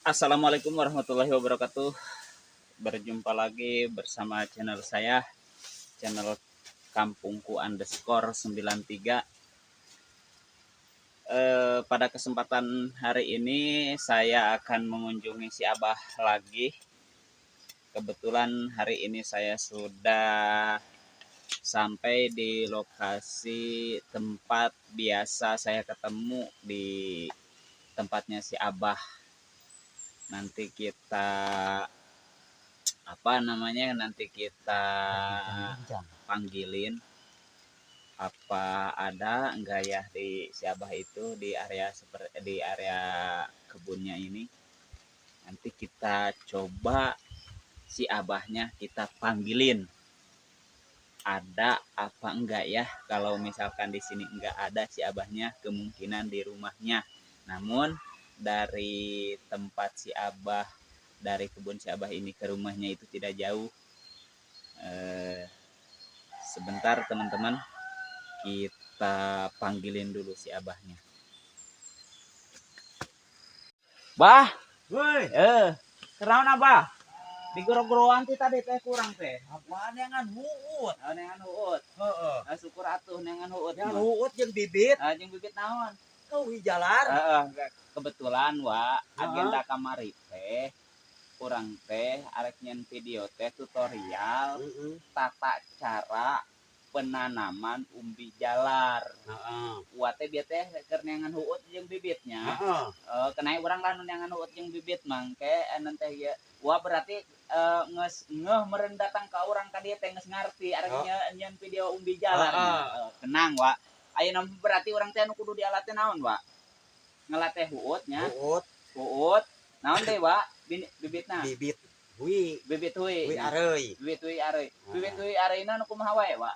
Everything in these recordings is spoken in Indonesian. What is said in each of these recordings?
Assalamualaikum warahmatullahi wabarakatuh. Berjumpa lagi bersama channel saya, channel Kampungku underscore 93. Pada kesempatan hari ini saya akan mengunjungi si Abah lagi. Kebetulan hari ini saya sudah sampai di lokasi tempat biasa saya ketemu di tempatnya si Abah. Nanti kita nanti kita panggilin apa ada enggak ya di si Abah itu di area kebunnya ini. Nanti kita coba si Abahnya kita panggilin, ada apa enggak ya. Kalau misalkan di sini enggak ada si Abahnya, kemungkinan di rumahnya. Namun dari tempat si Abah, dari kebun si Abah ini ke rumahnya itu tidak jauh. Sebentar teman-teman, kita panggilin dulu si Abahnya. Bah, Woi, kenapa Abah? Di goro-goroan kita tadi teh kurang teh. apaan yang huut? Nengan huut. Heeh. Syukur atuh nengan huut. Yang huut jeung bibit. Jeung bibit naon? Kau jalar. Kebetulan wa agenda kamari teh kurang teh arek nyen video teh tutorial tata cara penanaman umbi jalar. Wa teh bieu teh keur neangan huut jeung bibitnya. Kenai urang lah nu neangan huut jeung bibit mangke anu teh ieu. Wah berarti geus ngeuh meureun datang ka urang ka dieu teh geus ngarti arek nyen video umbi jalar. Tenang wa. Ayeuna berarti urang teh anu kudu dialat teh naon wa? Ngelatih huut nya. Huut. Naon deui wa? Bibitna. Bibit. Hui. Bibit hui. Hui areuy. Bibit hui areuy. Bibit hui areuna nu kumaha wae wa?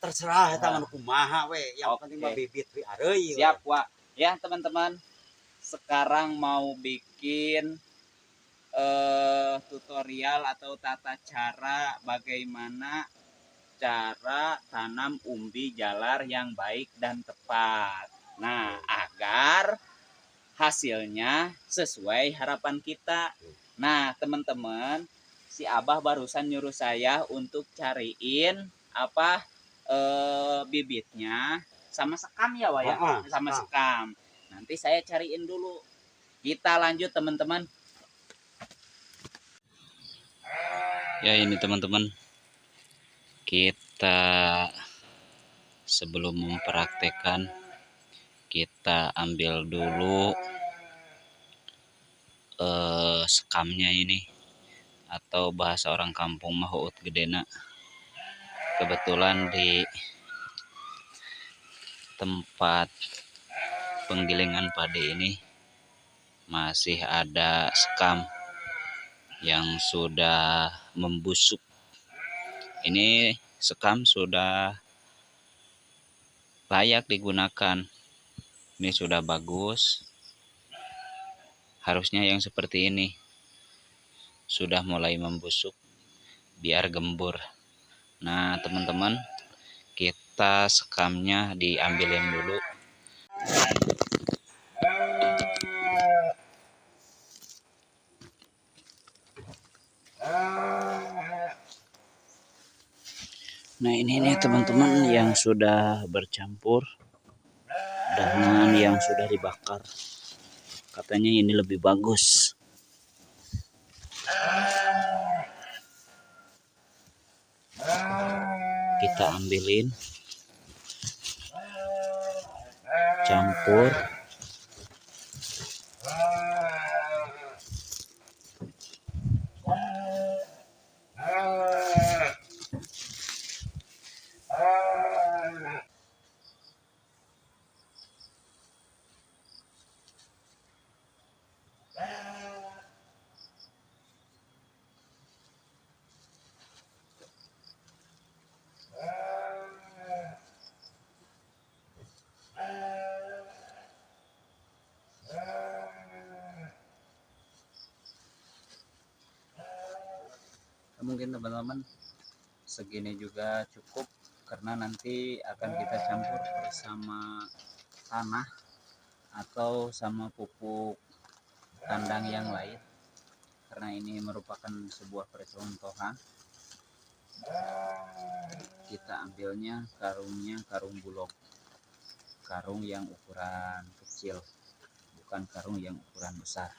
Terserah eta mah kumaha we, yang penting mah bibit hui areuy. Siap wa. Ya teman-teman, sekarang mau bikin tutorial atau tata cara bagaimana cara tanam umbi jalar yang baik dan tepat. Nah, agar hasilnya sesuai harapan kita. Nah, teman-teman, si Abah barusan nyuruh saya untuk cariin bibitnya sama sekam ya, Wak ya? Sama sekam. Nanti saya cariin dulu. Kita lanjut, teman-teman. Ya, ini teman-teman. Kita sebelum mempraktekkan, kita ambil dulu sekamnya ini, atau bahasa orang kampung mah huut gedena. Kebetulan di tempat penggilingan padi ini masih ada sekam yang sudah membusuk. Ini sekam sudah layak digunakan. Ini sudah bagus. Harusnya yang seperti ini sudah mulai membusuk biar gembur. Nah teman-teman, kita sekamnya diambilin dulu. Nah ini nih teman-teman yang sudah bercampur dengan yang sudah dibakar. Katanya ini lebih bagus. Kita ambilin, campur. Mungkin teman-teman segini juga cukup, karena nanti akan kita campur bersama tanah atau sama pupuk kandang yang lain, karena ini merupakan sebuah percontohan. Kita ambilnya karungnya karung bulog, karung yang ukuran kecil, bukan karung yang ukuran besar.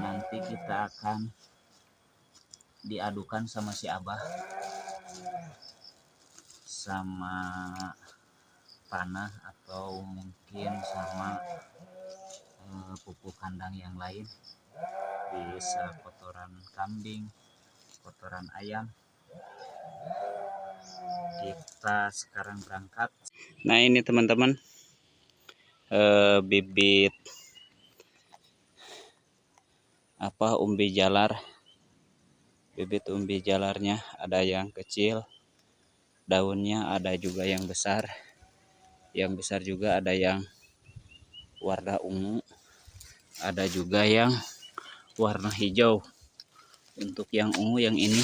Nanti kita akan diadukan sama si Abah sama tanah atau mungkin sama pupuk kandang yang lain, bisa kotoran kambing, kotoran ayam. Kita sekarang berangkat. Nah ini teman-teman, bibit apa umbi jalar. Bibit umbi jalarnya ada yang kecil, daunnya ada juga yang besar. Yang besar juga ada yang warna ungu, ada juga yang warna hijau. Untuk yang ungu yang ini,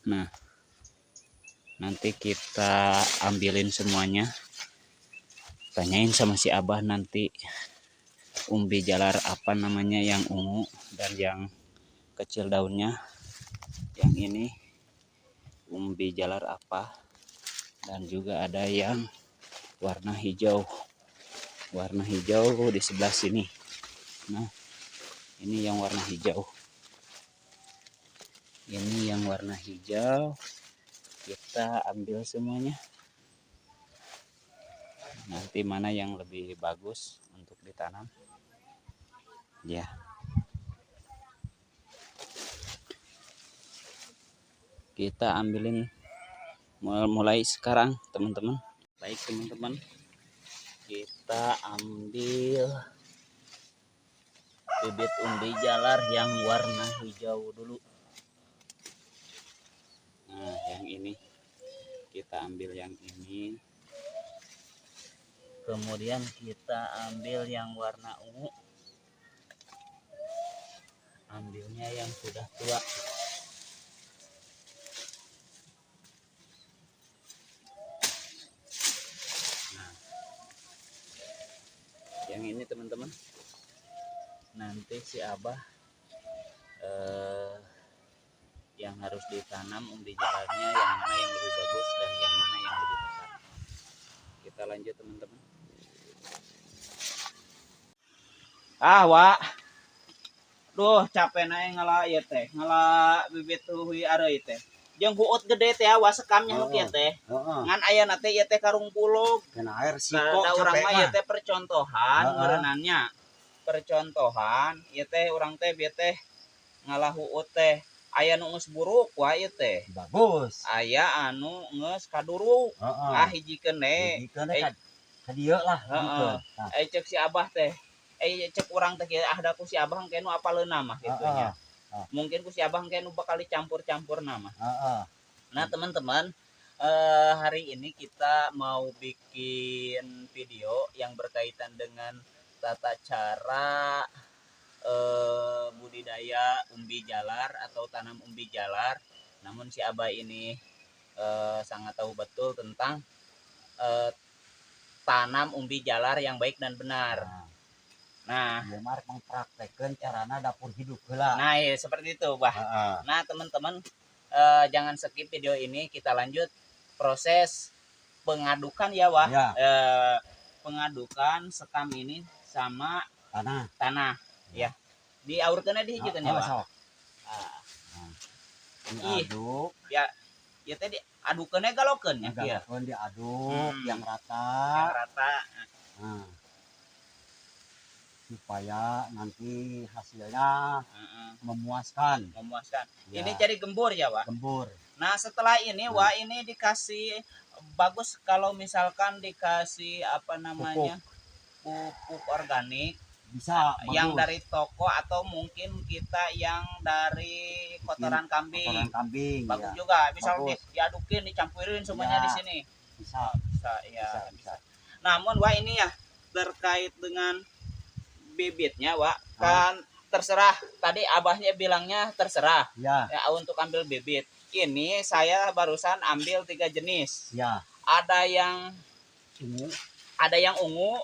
nah nanti kita ambilin semuanya. Tanyain sama si Abah nanti umbi jalar apa namanya yang ungu dan yang kecil daunnya. Yang ini umbi jalar apa, dan juga ada yang warna hijau. Warna hijau di sebelah sini. Nah ini yang warna hijau. Ini yang warna hijau, kita ambil semuanya. Nanti mana yang lebih bagus untuk ditanam, ya. Kita ambilin mulai sekarang teman-teman. Baik teman-teman, kita ambil bibit umbi jalar yang warna hijau dulu. Nah yang ini kita ambil yang ini, kemudian kita ambil yang warna ungu, ambilnya yang sudah tua. Nah yang ini teman-teman, nanti si Abah yang harus ditanam umbi jalarnya yang mana yang lebih bagus dan yang mana yang lebih tepat. Kita lanjut teman-teman. Wak, duh capek naik ngala ya teh, ngala bibit tuh areuy teh. Jeung huut gede teh wa sekamnya nu kieu teh. Ngan aya teh ieu teh karung bulog. Kena air siko Nah, urang mah ieu mah. teh percontohan ngeureunannya. Percontohan ieu teh urang teh bieu teh ngalah huut teh. Aya nu geus buruk wae ieu teh. Bagus. Aya anu geus kaduruk. Hijikeun we. Hijikeun ka dieu lah Heeh. Cek si Abah teh. Cek urang teh kieu da ku si Abah engke nu apaleuna mah gitunya. Mungkin ku si Abah engke nu bakal dicampur-campur nama. Nah teman-teman, hari ini kita mau bikin video yang berkaitan dengan tata cara budidaya umbi jalar atau tanam umbi jalar. Namun si Abah ini sangat tahu betul tentang tanam umbi jalar yang baik dan benar. Nah, Lemar mempraktekkan carana dapur hidup heula. Nah, ya, seperti itu, Bah. Nah, teman-teman, jangan skip video ini, kita lanjut proses pengadukan ya, Wah. Ya. Pengadukan sekam ini sama tanah. Ya. Diaurkeunna dihijikeun ya, Wah. Diaduk. Ya teh diadukeunna galokeun nya kieu. Galokeun diaduk yang rata. Yang rata. Supaya nanti hasilnya memuaskan. Ya. Ini cari gembur ya, Wak? Gembur. Nah, setelah ini, Wak, ini dikasih bagus kalau misalkan dikasih apa namanya? Pupuk organik. Bisa yang bagus. Dari toko atau mungkin kita yang dari kotoran kambing. Kotoran kambing. Bagus ya. Juga. Misal diadukin, dicampurin semuanya di sini. Bisa. Bisa. Namun, Wak, ini ya terkait dengan bibitnya, Wak, kan terserah. Tadi Abahnya bilangnya terserah ya untuk ambil bibit. Ini saya barusan ambil 3 jenis. Ya. Ada yang ungu, Ada yang ungu,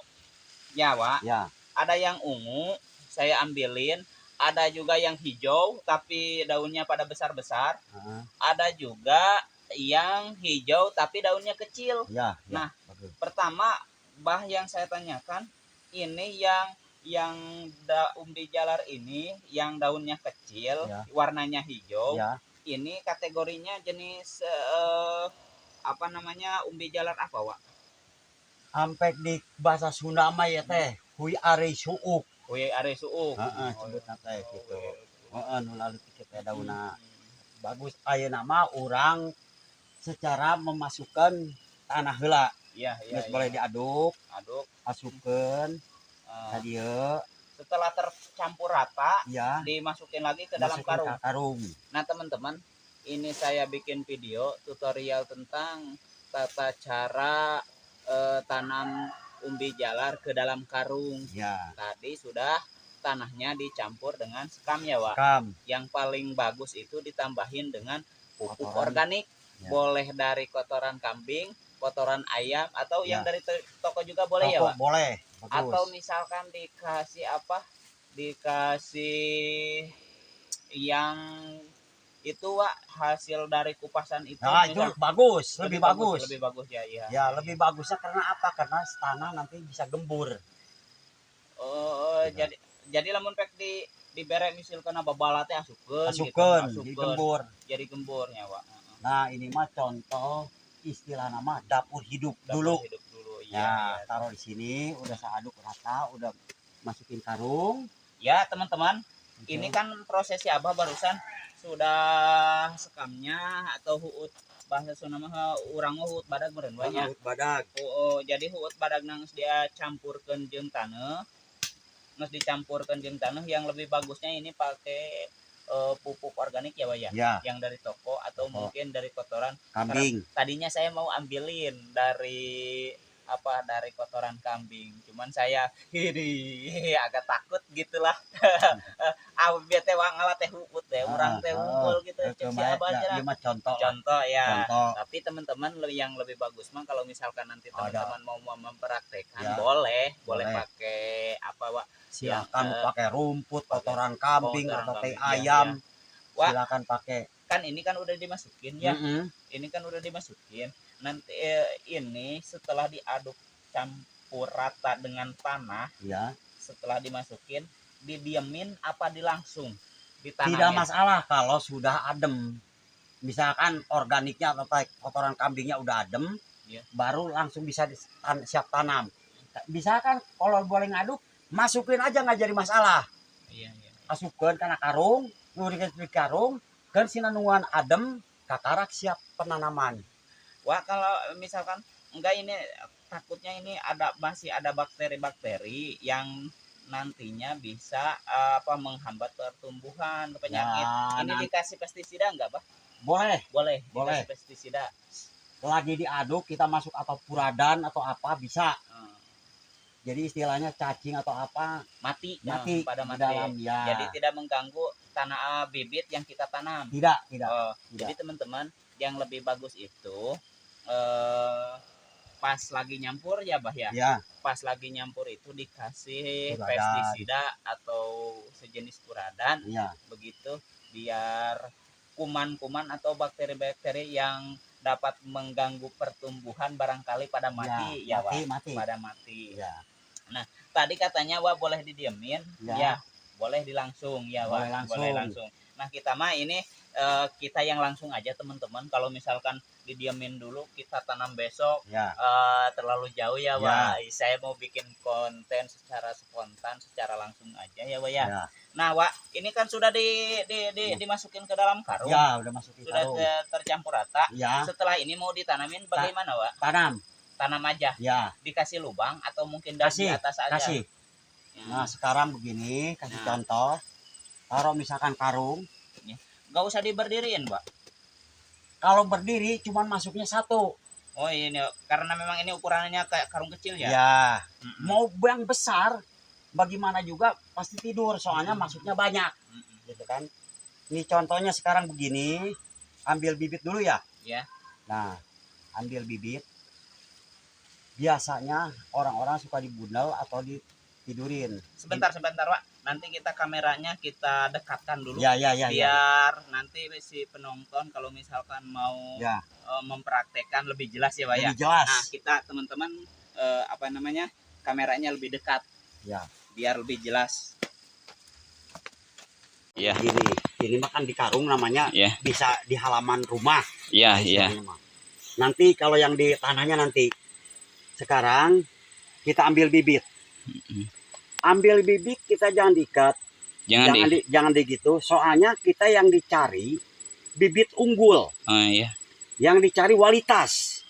ya Wak. Ya. Ada yang ungu, saya ambilin. Ada juga yang hijau, tapi daunnya pada besar-besar. Ada juga yang hijau, tapi daunnya kecil. Ya. Nah, bagus. pertama Bah yang saya tanyakan, ini yang umbi jalar ini, yang daunnya kecil, Ya. warnanya hijau. Ya. Ini kategorinya jenis apa namanya umbi jalar apa, Wak? Sampai di bahasa Sunda mah ya teh, hui are suuk. Hui are suuk. Sebutna teh gitu. Heeh, nu lalu teh daunna. Bagus ayeuna mah urang secara memasukkan tanah heula. Iya, Geus boleh diaduk, asupkeun ka dieu. Setelah tercampur rata, ya, dimasukin lagi ke dalam karung. karung. Nah, teman-teman, ini saya bikin video tutorial tentang tata cara tanam umbi jalar ke dalam karung. Ya. Tadi sudah tanahnya dicampur dengan sekam ya, Wak. Sekam. Yang paling bagus itu ditambahin dengan pupuk organik. Ya. Boleh dari kotoran kambing, kotoran ayam, atau yang dari toko juga boleh toko, ya, Wak? Boleh. Bagus. Atau misalkan dikasih apa? Dikasih yang itu Wak, hasil dari kupasan itu. Nah, itu bagus, lebih bagus. Lebih bagus ya, iya. Ya, lebih bagusnya karena apa? Karena tanah nanti bisa gembur. Oh, jadi lamun pek dibere misalkan babala teh asupkeun gitu, digembur. Jadi gemburnya, Wak. Nah, ini mah contoh istilah nama dapur hidup dulu. Ya, taruh di sini, udah saya aduk rata, udah masukin karung. Ya, teman-teman. Ini kan prosesi Abah barusan sudah sekamnya atau huut, bahasa Sunda mah urang huut badag meureun banyak. Huut badag. Jadi huut badag nang dia campurkeun jeung taneuh. Nges dicampurkeun jeung taneuh, yang lebih bagusnya ini pakai pupuk organik ya, Wak ya? Yang dari toko atau mungkin dari kotoran kambing. Tadinya saya mau ambilin dari kotoran kambing, cuman saya agak takut gitulah. Abah teh ngalah teh huut teh, urang teh unggul gitu. Contoh ya. Tapi teman-teman yang lebih bagus mah kalau misalkan nanti teman-teman mau mempraktekkan, boleh pakai apa, Wak? Silakan pakai rumput, kotoran kambing atau teh ayam. Silakan pakai. Kan ini kan udah dimasukin ya. Ini kan udah dimasukin. Nanti ini setelah diaduk campur rata dengan tanah, setelah dimasukin, didiemin apa dilangsung ditanamin? Tidak masalah kalau sudah adem. Misalkan organiknya atau kotoran kambingnya udah adem, baru langsung bisa siap tanam. Misalkan kalau boleh ngaduk, masukin aja nggak jadi masalah. Asupkeun kana karung, nurikeun di karung, kan sinanuan adem, kakarak siap penanaman. Wah, kalau misalkan enggak, ini takutnya ini masih ada bakteri-bakteri yang nantinya bisa menghambat pertumbuhan penyakit. Ini dikasih pestisida enggak, Bah? Boleh. Dikasih pestisida. Lagi diaduk kita masuk atau puradan atau apa bisa. Jadi istilahnya cacing atau apa mati pada mati. Dalam, ya. Jadi tidak mengganggu tanah bibit yang kita tanam. Tidak. Jadi teman-teman, yang lebih bagus itu pas lagi nyampur ya, Bah ya. Pas lagi nyampur itu dikasih pestisida atau sejenis puradan. Begitu biar kuman-kuman atau bakteri-bakteri yang dapat mengganggu pertumbuhan barangkali pada mati pada mati. Nah, tadi katanya Wah boleh didiemin, boleh dilangsung ya, Wah. Boleh langsung. Nah, kita mah ini kita yang langsung aja, teman-teman. Kalau misalkan didiemin dulu, kita tanam besok, terlalu jauh ya, Wah. Saya mau bikin konten secara spontan, secara langsung aja ya, Wah ya. Nah, Wah, ini kan sudah dimasukin ke dalam karung. Udah masukin sudah karung. Tercampur rata. Setelah ini mau ditanamin bagaimana, Wah? Tanam aja. Dikasih lubang atau mungkin dari atas aja. Kasih. Nah, sekarang begini, kasih contoh. Taruh misalkan karung, nggak usah diberdiriin, Pak. Kalau berdiri cuman masuknya satu. Oh, ini karena memang ini ukurannya kayak karung kecil ya. Mau yang besar bagaimana juga pasti tidur, soalnya masuknya banyak. Gitu kan. Ini contohnya sekarang begini, ambil bibit dulu ya. Nah, ambil bibit. biasanya orang-orang suka dibundel atau ditidurin. Sebentar Wak, nanti kita kameranya kita dekatkan dulu Ya. biar nanti si penonton kalau misalkan mau mempraktekkan lebih jelas ya Wak ya. Lebih jelas. Nah kita teman-teman kameranya lebih dekat Ya, biar lebih jelas. Ya. Ini makan di karung namanya, bisa di halaman rumah. Iya. Nanti kalau yang di tanahnya nanti. Sekarang kita ambil bibit. Ambil bibit kita jangan diikat. Jangan digitu. Soalnya kita yang dicari bibit unggul. Yang dicari kualitas.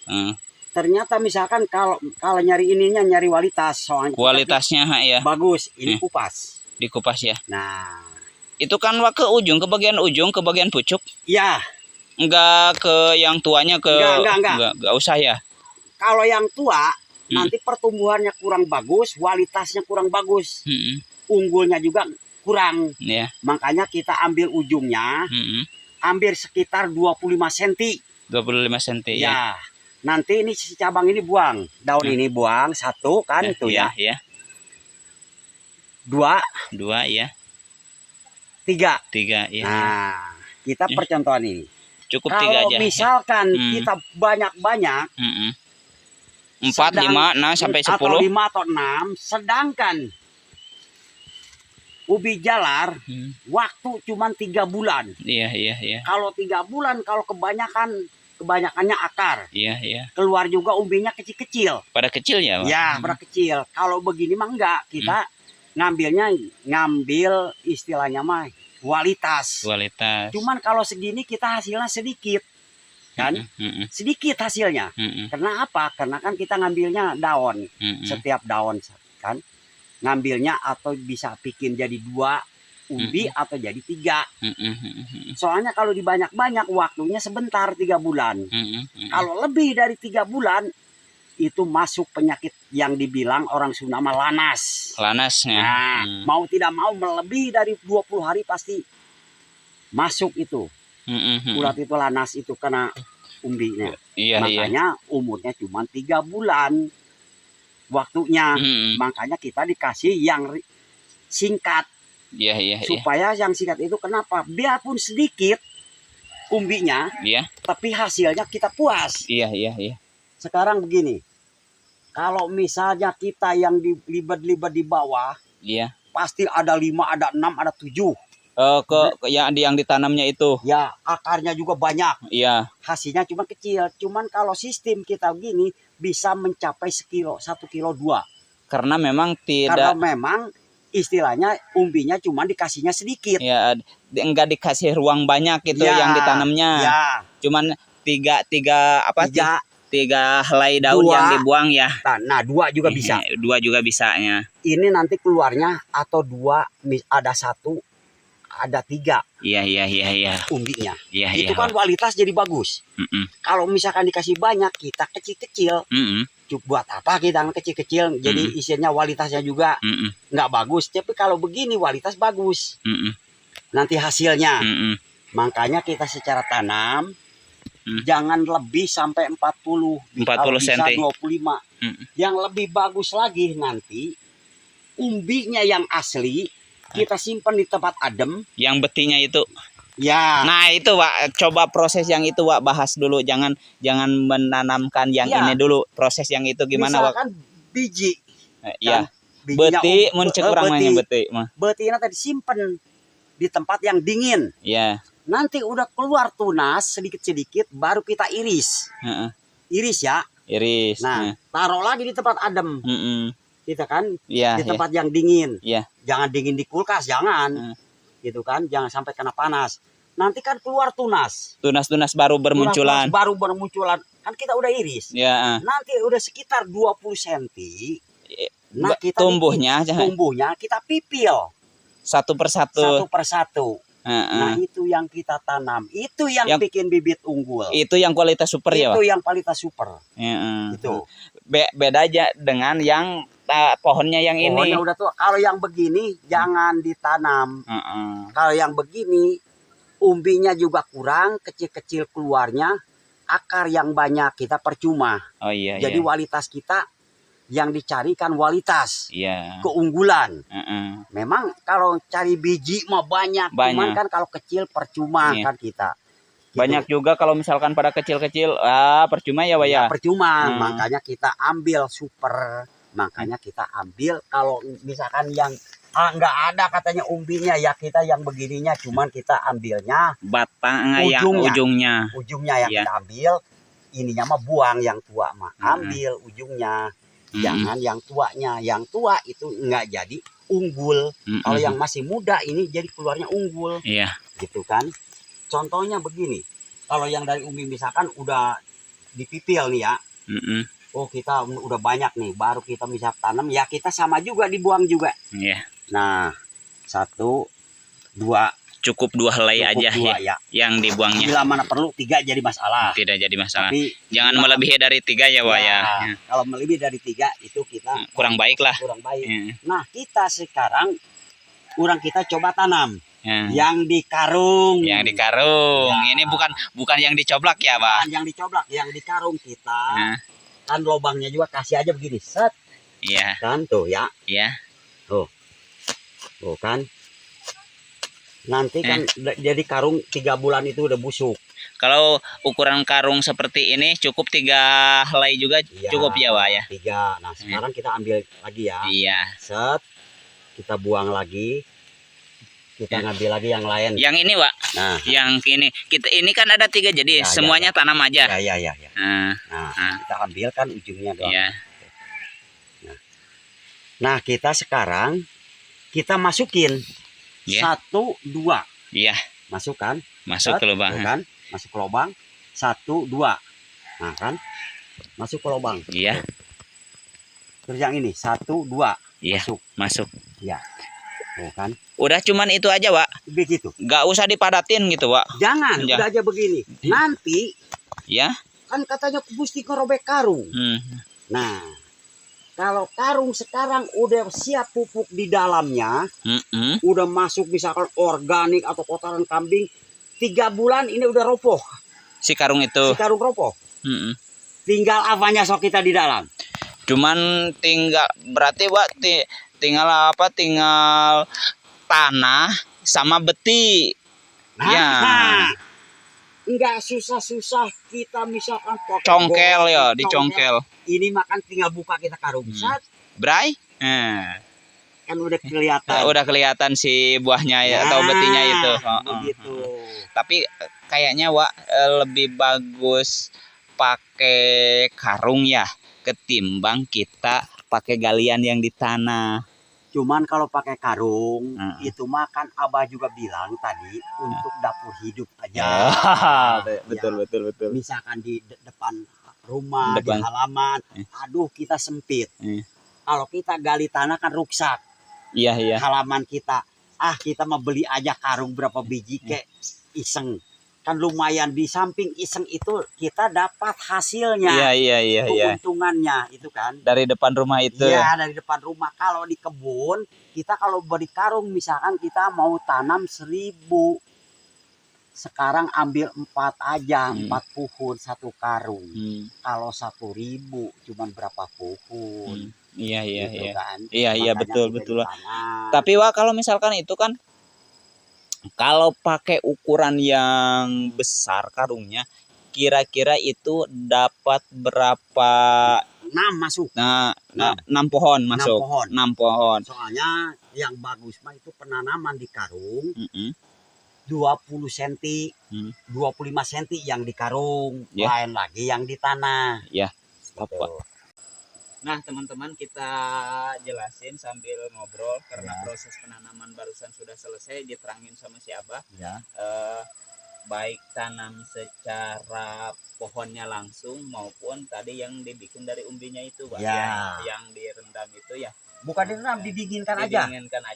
Ternyata misalkan kalau nyari nyari kualitas, soalnya kualitasnya bagus. Ini kupas. Dikupas ya. Nah, itu kan Wak ke bagian pucuk. Iya. Enggak ke yang tuanya enggak usah ya. Kalau yang tua nanti pertumbuhannya kurang bagus, kualitasnya kurang bagus. Unggulnya juga kurang. Makanya kita ambil ujungnya. Ambil sekitar 25 cm. 25 cm ya. Nanti ini si cabang ini buang. Daun ini buang satu kan itu ya. Dua ya. Tiga ya. Nah, kita percontohan ini. Cukup 3 aja. Kalau misalkan kita banyak-banyak 4, 5, 6 sampai 10 atau 5 atau 6, sedangkan ubi jalar waktu cuma 3 bulan. Iya. Kalau 3 bulan, kalau kebanyakannya akar. Iya. Keluar juga umbinya kecil-kecil. Pada kecil ya, Pak? Ya, pada kecil. Kalau begini mah enggak, kita ngambil istilahnya mah kualitas. Cuman kalau segini kita hasilnya sedikit. Kan? Sedikit hasilnya. Karena apa? Karena kan kita ngambilnya daun. Setiap daun kan. Ngambilnya atau bisa bikin jadi 2 umbi atau jadi 3. Soalnya kalau dibanyak-banyak waktunya sebentar 3 bulan. Kalau lebih dari 3 bulan itu masuk penyakit yang dibilang orang Sunda lanas. Lanasnya. Nah, mau tidak mau melebihi dari 20 hari pasti masuk itu. Ulat itu lanas itu kena umbinya. Makanya umurnya cuma 3 bulan waktunya. Makanya kita dikasih yang singkat. Supaya yang singkat itu kenapa? Biarpun sedikit umbinya, tapi hasilnya kita puas. Sekarang begini, kalau misalnya kita yang dilibat-libat di bawah, pasti ada 5, ada 6, ada 7. Yang ditanamnya itu. Ya, akarnya juga banyak. Hasilnya cuma kecil. Cuman kalau sistem kita begini bisa mencapai 1 kilo 2. Karena memang istilahnya umbinya cuma dikasihnya sedikit. Ya, enggak dikasih ruang banyak itu yang ditanamnya. Cuman 3 helai daun yang dibuang ya. Nah, 2 juga bisa. 2 juga bisanya. Ini nanti keluarnya atau 2, ada 1, ada 3. Iya. Umbinya. Itu kan kualitas jadi bagus. Kalau misalkan dikasih banyak, kita kecil-kecil. Buat apa kita kecil-kecil? Jadi isinya kualitasnya juga nggak bagus. Tapi kalau begini kualitas bagus. Nanti hasilnya. Makanya kita secara tanam jangan lebih sampai 40 cm. 25. Yang lebih bagus lagi nanti umbinya yang asli kita simpan di tempat adem. Yang betinya itu. Ya. Nah itu Wak, coba proses yang itu Wak bahas dulu. Jangan menanamkan yang ini dulu. Proses yang itu gimana Wak? Misalkan biji. Kan? Beti muncul kurangnya beti. Betinya tadi simpan di tempat yang dingin. Nanti udah keluar tunas sedikit-sedikit baru kita iris. Iris ya. Nah, taruh lagi di tempat adem. Gitu kan? Di tempat yang dingin. Jangan dingin di kulkas, jangan. Gitu kan? Jangan sampai kena panas. Nanti kan keluar tunas. Tunas baru bermunculan. Kan kita udah iris. Nanti udah sekitar 20 cm. Nah, kita tumbuhnya kita pipil. Satu persatu. Nah, itu yang kita tanam. Itu yang bikin bibit unggul. Itu yang kualitas super ya, Pak? Itu yang kualitas super. Itu. Beda aja dengan yang pohonnya yang ini. Udah tua. Kalau yang begini jangan ditanam. Kalau yang begini umbinya juga kurang, kecil-kecil keluarnya, akar yang banyak kita percuma. Jadi kualitas kita yang dicarikan kualitas, Iya. keunggulan. Heeh. Memang kalau cari biji mah banyak. Cuman kan kalau kecil percuma Iya. kan kita. Gitu. Banyak juga kalau misalkan pada kecil-kecil, percuma ya, Wak ya. Percuma, makanya kita ambil super. Makanya kita ambil kalau misalkan yang nggak ada katanya umbinya, ya kita yang begininya, cuman kita ambilnya batang yang ujungnya yang kita ambil, ininya mah buang, yang tua mah ambil ujungnya, jangan yang tuanya. Yang tua itu nggak jadi unggul. Kalau yang masih muda ini jadi keluarnya unggul. Iya. Gitu kan. Contohnya begini, kalau yang dari umbi misalkan udah dipipil nih ya, oh kita udah banyak nih, baru kita bisa tanam, ya kita sama juga dibuang juga. Iya. Nah, 1, 2. Cukup 2 helai aja ya, yang dibuangnya. Bila mana perlu 3 jadi masalah. Tidak jadi masalah. Tapi jangan melebihi dari 3 ya, Wak ya. Kalau melebihi dari 3 itu kita kurang baik lah. Kurang baik. Nah, kita sekarang kita coba tanam. Yang di karung. Yang di karung. Ya. Ini bukan yang dicoblak ya, Pak? Bukan yang dicoblak, yang di karung kita. Kan lubangnya juga kasih aja begini, set. Iya. Kan tuh ya. Iya. Tuh kan. Nanti kan jadi karung 3 bulan itu udah busuk. Kalau ukuran karung seperti ini cukup 3 helai juga cukup ya, Wak ya? 3. Nah, sekarang kita ambil lagi ya. Iya. Set. Kita buang lagi. Kita ngambil lagi yang lain. Yang ini, Wak. Nah, yang ini kan ada 3 jadi semuanya tanam aja. Ya. Kita ambil kan ujungnya doang. Iya. Nah, kita sekarang kita masukin 1, 2. Iya. Masukkan. Masuk ke lubang. Kan? Masuk ke lubang. 1, 2. Nah, kan? Masuk ke lubang. Iya. Terus yang ini 1, 2. Iya. Masuk. Iya. Tuh kan? Udah cuman itu aja, Wak. Begitu. Gak usah dipadatin gitu, Wak. Jangan. Udah aja begini. Nanti. Ya. Kan katanya mesti ngerobek karung. Nah. Kalau karung sekarang udah siap pupuk di dalamnya, udah masuk misalkan organik atau kotoran kambing, 3 bulan ini udah roboh. Si karung itu. Si karung roboh. Tinggal apanya sok kita di dalam. Cuman tinggal berarti, Wak, tinggal apa? Tinggal tanah sama beti. Nah, ya. Enggak susah-susah kita misalkan congkel ya, dicongkel. Ini makan tinggal buka kita karung. Bray. Kan udah kelihatan. Udah kelihatan si buahnya ya, atau betinya itu. Begitu. Tapi kayaknya, Wak, lebih bagus pakai karung ya ketimbang kita pakai galian yang di tanah. Cuman kalau pakai karung itu makan Abah juga bilang tadi untuk dapur hidup aja. Betul. Misalkan di depan rumah, di halaman, aduh kita sempit. Kalau kita gali tanah kan rusak. Iya. Halaman kita, kita mau beli aja karung berapa biji kayak iseng. Kan lumayan, di samping iseng itu kita dapat hasilnya. Iya. Keuntungannya itu kan. Dari depan rumah itu. Iya, dari depan rumah. Kalau di kebun, kita kalau beli karung misalkan kita mau tanam 1000. Sekarang ambil 4 aja, 4 pohon 1 karung. Kalau 1000 cuman berapa pohon. Iya. Gitu kan? Iya, betul. Tapi, Wak, kalau misalkan itu kan kalau pakai ukuran yang besar karungnya, kira-kira itu dapat berapa? 6 masuk. Nah, 6 pohon masuk. 6 pohon. Soalnya yang bagus mah itu penanaman di karung. 20 cm, 25 cm yang di karung, lain lagi yang di tanah. Ya. Nah, teman-teman, kita jelasin sambil ngobrol karena proses penanaman barusan sudah selesai, diterangin sama si Abah. Baik tanam secara pohonnya langsung maupun tadi yang dibikin dari umbinya itu, Bang. Yang direndam itu ya. Bukan direndam, didinginkan aja.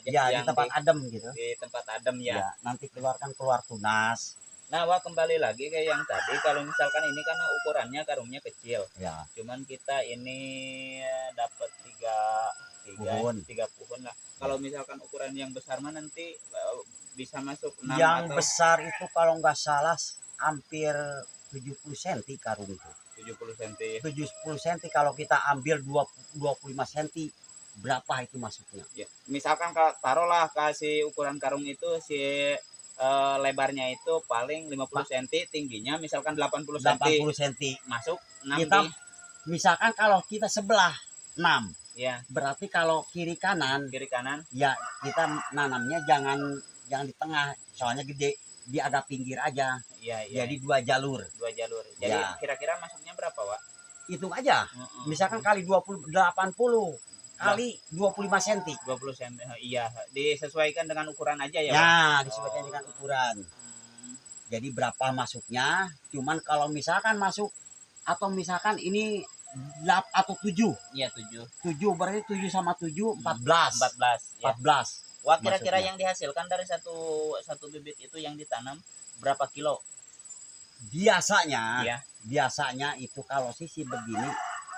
Ya, di tempat adem gitu. Di tempat adem ya. Nanti keluar tunas. Nah, Wak, kembali lagi ke yang tadi, kalau misalkan ini karena ukurannya karungnya kecil. Ya. Cuman kita ini dapat 3 pohon lah. Kalau misalkan ukuran yang besar mah nanti bisa masuk 6 yang besar itu kalau nggak salah hampir 70 cm karung itu. 70 cm. 70 cm kalau kita ambil 25 cm berapa itu masuknya? Ya. Misalkan taruhlah kasih ukuran karung itu si lebarnya itu paling 50 cm, tingginya misalkan 80 cm. 80 cm. Masuk 6 Kita misalkan kalau kita sebelah 6. Ya. Berarti kalau kiri kanan ya kita nanamnya jangan di tengah, soalnya gede, di agak pinggir aja. Iya. Jadi 2 jalur. Jadi ya. Kira-kira masuknya berapa, Pak? Hitung aja. Misalkan kali 80 kali 25 cm. 20 cm. Iya, disesuaikan dengan ukuran aja ya, Pak? Ya, disesuaikan dengan ukuran. Jadi berapa masuknya? Cuman kalau misalkan masuk atau misalkan ini 7. Iya, 7. 7 berarti 7 sama 7 14. 14. Ya. 14. Wah, kira-kira yang dihasilkan dari satu bibit itu yang ditanam berapa kilo? Biasanya, ya. Biasanya itu kalau sisi begini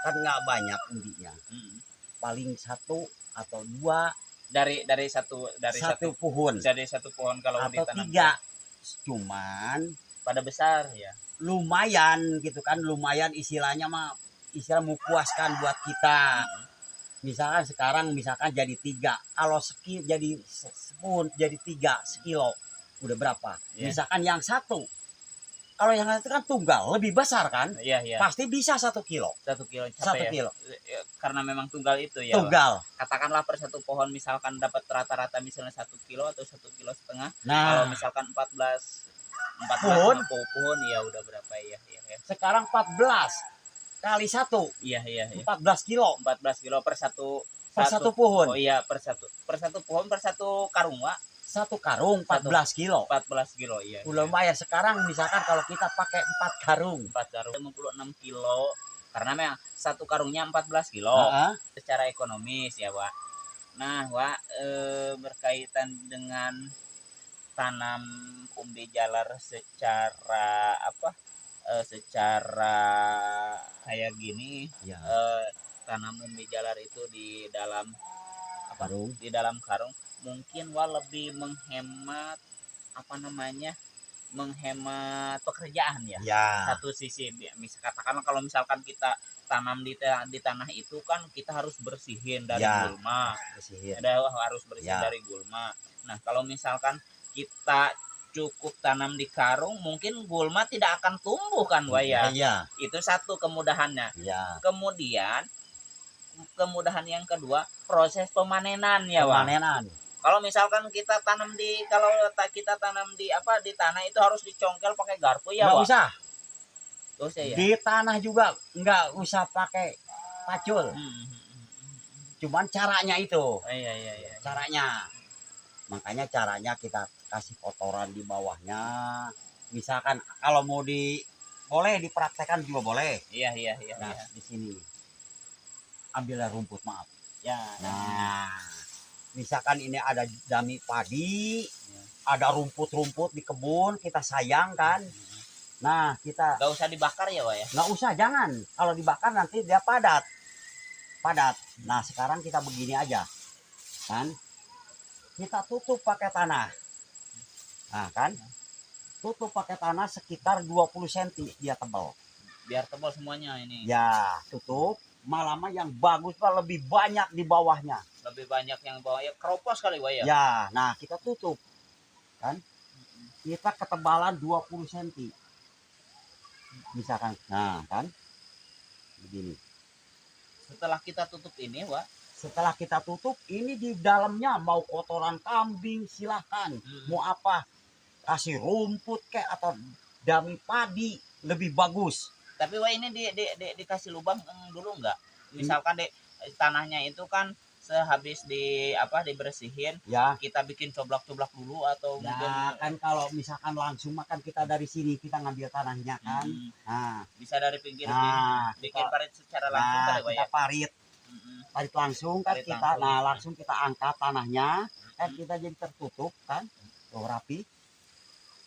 kan nggak banyak umbinya. Paling 1 atau 2 dari satu pohon. Dari satu pohon kalau atau ditanam. 3. Cuman pada besar ya. Lumayan gitu kan, lumayan istilah memuaskan buat kita. Misalkan sekarang jadi 3, kalau jadi sepun jadi 3 sekilo udah berapa? Misalkan yang 1, kalau yang itu kan tunggal lebih besar kan? Iya. Pasti bisa 1 kilo. 1 kilo. 1 kilo. Karena memang tunggal itu ya. Tunggal. Katakanlah per satu pohon misalkan dapat rata-rata misalnya 1 kilo atau 1,5 kilo. Nah, kalau misalkan 14 pohon ya udah berapa ya. Sekarang 14 kali 1. Iya. 14 kilo. 14 kilo per satu pohon. Oh iya, per satu pohon, per satu karung, Pak. 1 karung 14 kilo. 14 kilo, iya. Udah lumayan. Sekarang misalkan kalau kita pakai 4 karung. 56 kilo. Karena memang 1 karungnya 14 kilo. Secara ekonomis ya, Pak. Nah, Pak, berkaitan dengan tanam umbi jalar secara kayak gini ya. Tanam umbi jalar itu di dalam karung. Di dalam karung mungkin lebih menghemat menghemat pekerjaan ya. Satu sisi katakanlah kalau misalkan kita tanam di tanah itu kan kita harus bersihin dari gulma. Harus bersihin dari gulma. Nah, kalau misalkan kita cukup tanam di karung, mungkin gulma tidak akan tumbuh kan, Wak ya. Itu satu kemudahannya. Kemudian kemudahan yang kedua, proses pemanenan ya, Wak. Kalau misalkan kita tanam di tanah itu harus dicongkel pakai garpu ya, Wak. Nggak usah. Ya? Di tanah juga nggak usah pakai pacul. Cuman caranya itu. Iya. Caranya. Makanya caranya kita kasih kotoran di bawahnya. Misalkan kalau mau boleh dipraktekkan juga boleh. Iya. Nah, di sini ambillah rumput, maaf. Nah, misalkan ini ada dami padi, ada rumput-rumput di kebun, kita sayang kan. Nah, kita nggak usah dibakar ya, Wak ya. Nggak usah, jangan. Kalau dibakar nanti dia padat. Nah, sekarang kita begini aja. Kan? Kita tutup pakai tanah. Nah, kan? Tutup pakai tanah sekitar 20 cm dia tebal. Biar tebal semuanya ini. Ya, tutup. Malah yang bagus lebih banyak di bawahnya. Lebih banyak yang bawahnya keropos kali, Wak ya. Ya, nah kita tutup. Kan? Kita ketebalan 20 cm. Misalkan. Nah, kan? Begini. Setelah kita tutup ini, Wak. Setelah kita tutup, ini di dalamnya mau kotoran kambing silahkan. Mau apa? Kasih rumput atau dami padi lebih bagus. Tapi Wak ini dikasih lubang dulu enggak? Misalkan tanahnya itu kan sehabis dibersihin, kita bikin coblak-coblak dulu atau mungkin kan kalau misalkan langsung makan kita dari sini kita ngambil tanahnya kan. Nah, bisa dari pinggir bikin parit secara langsung kali, Wak ya. Parit langsung kan kita. Nah, langsung kita angkat tanahnya kan kita jadi tertutup kan. Tuh rapi.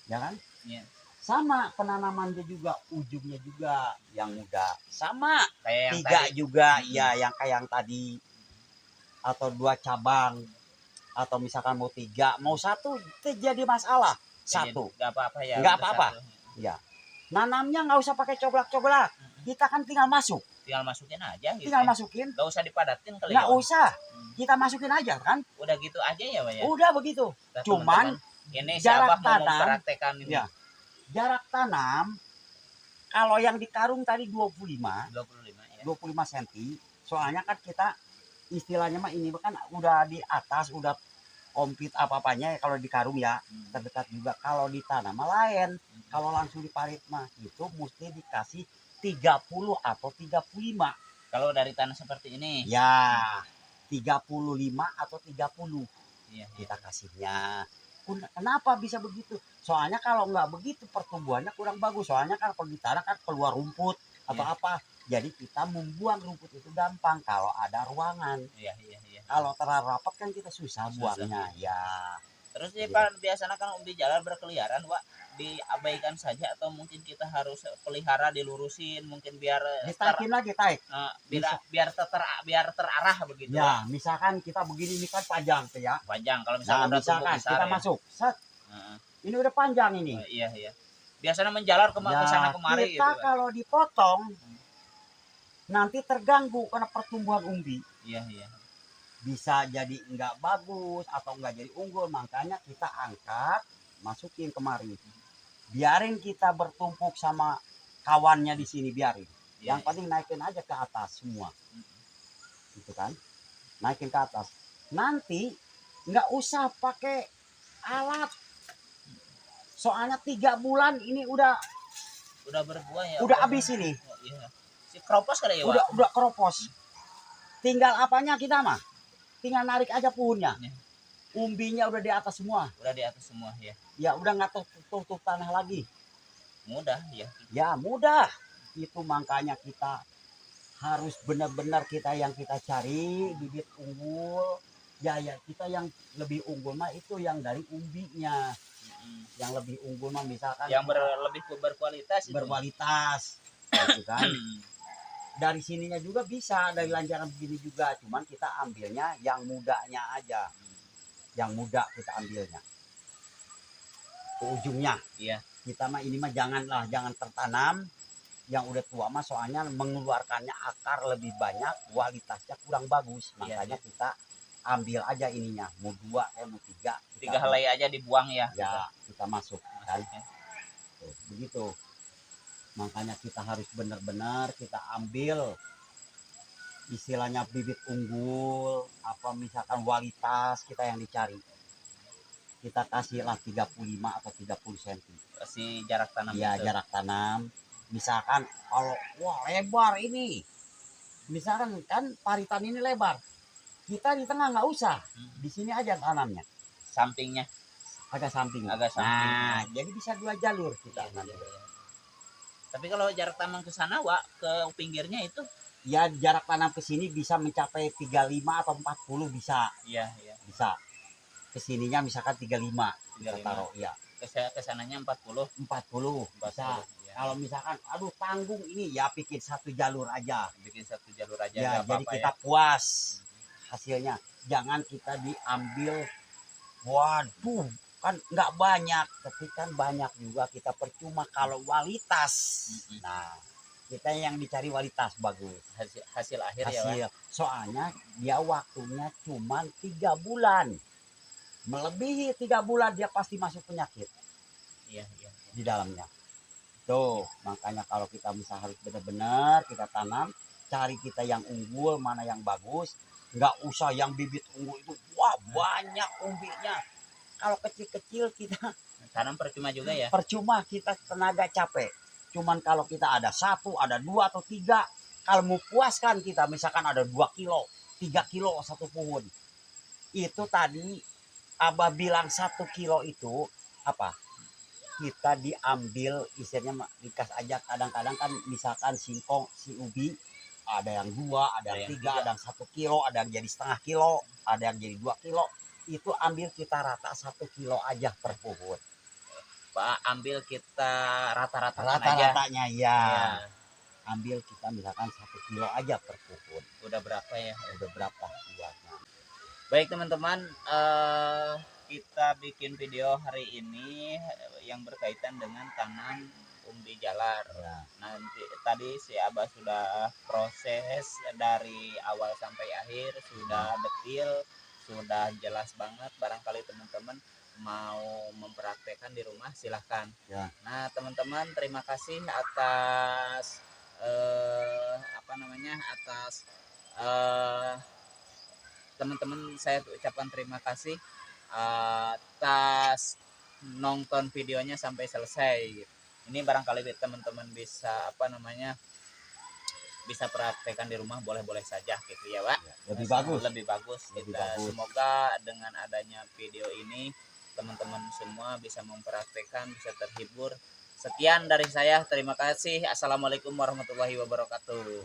Ya kan? Iya. Sama penanamannya juga, ujungnya juga yang muda. Sama. Kayak 3 juga ya, yang kayak yang tadi. Atau 2 cabang. Atau misalkan mau 3, mau 1 itu jadi masalah. 1. Enggak apa-apa ya. Enggak apa-apa. Ya. Nanamnya nggak usah pakai coblak-coblak. kita kan tinggal masuk, tinggal masukin aja gitu. tinggal Ya. masukin, Gak usah dipadatin kali nggak ya. usah, kita masukin aja kan, Udah gitu aja ya, Pak ya. udah begitu. Nah, Cuman teman-teman, ini si jarak Abah mau tanam, mempraktekan ini. ya, jarak tanam kalau yang di karung tadi 25 ya. 25 cm. Soalnya kan kita istilahnya mah ini kan udah di atas, udah komplit apa-apanya kalau di karung ya, terdekat juga. Kalau di tanah mah lain. Kalau langsung di parit mah itu mesti dikasih 30 atau 35. Kalau dari tanah seperti ini. Ya, 35 atau 30. Iya, kita kasihnya. Kenapa bisa begitu? Soalnya kalau nggak begitu pertumbuhannya kurang bagus. Soalnya kan kalau di tanah kan keluar rumput atau apa. Jadi kita membuang rumput itu gampang kalau ada ruangan. Iya. Kalau terlalu rapat kan kita susah buangnya. Ya. Terus ya Pak, biasanya kan umbi jalar berkeliaran, Pak. Diabaikan saja atau mungkin kita harus pelihara, dilurusin mungkin biar ditaikin lagi taik. biar terarah begitu. Ya, misalkan kita begini ini kan panjang tuh ya. Panjang kalau misalkan udah misalkan besar, kita ya. masuk. Set. Ini udah panjang ini. Iya. Biasanya menjalar ke sana kemari kita gitu. kalau dipotong nanti terganggu karena pertumbuhan umbi. Iya. Bisa jadi enggak bagus atau enggak jadi unggul, makanya kita angkat, masukin kemari. Biarin kita bertumpuk sama kawannya di sini, biarin. Yang penting naikin aja ke atas semua. Gitu kan? Naikin ke atas. Nanti enggak usah pakai alat. Soalnya 3 bulan ini udah berbuah ya. Udah habis ini. Iya. Si keropos kali ya, Udah keropos. Tinggal apanya kita mah? Tinggal narik aja punya. Umbinya udah di atas semua. Udah di atas semua ya. Ya udah nggak tutup tanah lagi. Mudah ya. Ya mudah. Itu makanya kita harus benar-benar kita cari bibit unggul. Ya kita yang lebih unggul mah itu yang dari umbinya. Yang lebih unggul mah misalkan yang lebih berkualitas. Berkualitas. Gitu kan. Dari sininya juga bisa, dari lancaran begini juga, cuman kita ambilnya yang mudanya aja, yang muda kita ambilnya ke ujungnya. Iya. Kita mah ini mah jangan tertanam yang udah tua mah, soalnya mengeluarkannya akar lebih banyak, kualitasnya kurang bagus. Makanya kita ambil aja ininya, mau 2 mau 3 helai aja dibuang ya. Ya kita masuk kan. Tuh, begitu. Makanya kita harus benar-benar kita ambil istilahnya bibit unggul, apa misalkan kualitas kita yang dicari. Kita kasihlah 35 atau 30 cm. Si jarak tanam. Ya, itu. Jarak tanam. Misalkan kalau lebar ini. Misalkan kan paritan ini lebar. Kita di tengah nggak usah. Di sini aja tanamnya. Sampingnya. Agak samping. Nah, jadi bisa 2 jalur kita nanti. Tapi kalau jarak tanam ke sana, ke pinggirnya itu? Ya jarak tanam ke sini bisa mencapai 35 atau 40 bisa. Iya. Bisa. Ke sininya misalkan 35. Bisa taruh, ya. Ke sananya 40. 40 bisa. Ya. Kalau misalkan aduh tanggung ini ya bikin 1 jalur aja. Bikin 1 jalur aja. Ya, jadi kita puas hasilnya. Jangan kita diambil waduh kan nggak banyak, tapi kan banyak juga kita percuma kalau kualitas. Nah, kita yang dicari kualitas bagus, hasil akhir ya. Soalnya dia waktunya cuma 3 bulan, melebihi 3 bulan dia pasti masuk penyakit. Iya. Di dalamnya. Tuh, makanya kalau kita bisa harus benar-benar kita tanam, cari kita yang unggul, mana yang bagus, nggak usah yang bibit unggul itu wah banyak umbinya. Kalau kecil-kecil kita tanam percuma juga ya. Percuma, kita tenaga capek. Cuman kalau kita ada 1, ada 2 atau 3, kalau mau puaskan kita misalkan ada 2 kilo, 3 kilo 1 pohon. Itu tadi Abah bilang 1 kilo itu apa? Kita diambil istilahnya dikas aja, kadang-kadang kan misalkan singkong si ubi ada yang 2, ada yang 3, ada yang 1 kilo, ada yang jadi setengah kilo, ada yang jadi 2 kilo. Itu ambil kita rata 1 kilo aja per pohon. Pak, ambil kita rata-ratanya ya. Ambil kita misalkan 1 kilo aja per pohon. Udah berapa ya? Udah berapa buahnya. Baik teman-teman, kita bikin video hari ini yang berkaitan dengan tanam umbi jalar. Ya. Nanti tadi si Abah sudah proses dari awal sampai akhir, sudah detail, sudah jelas banget. Barangkali teman-teman mau mempraktekkan di rumah, silahkan. Ya. Nah teman-teman, terima kasih atas atas teman-teman, saya ucapkan terima kasih atas nonton videonya sampai selesai. Ini barangkali teman-teman bisa bisa praktekkan di rumah, boleh-boleh saja gitu ya Pak. Lebih bagus. Lebih bagus. Semoga dengan adanya video ini teman-teman semua bisa mempraktekkan, bisa terhibur. Sekian dari saya, terima kasih. Assalamualaikum warahmatullahi wabarakatuh.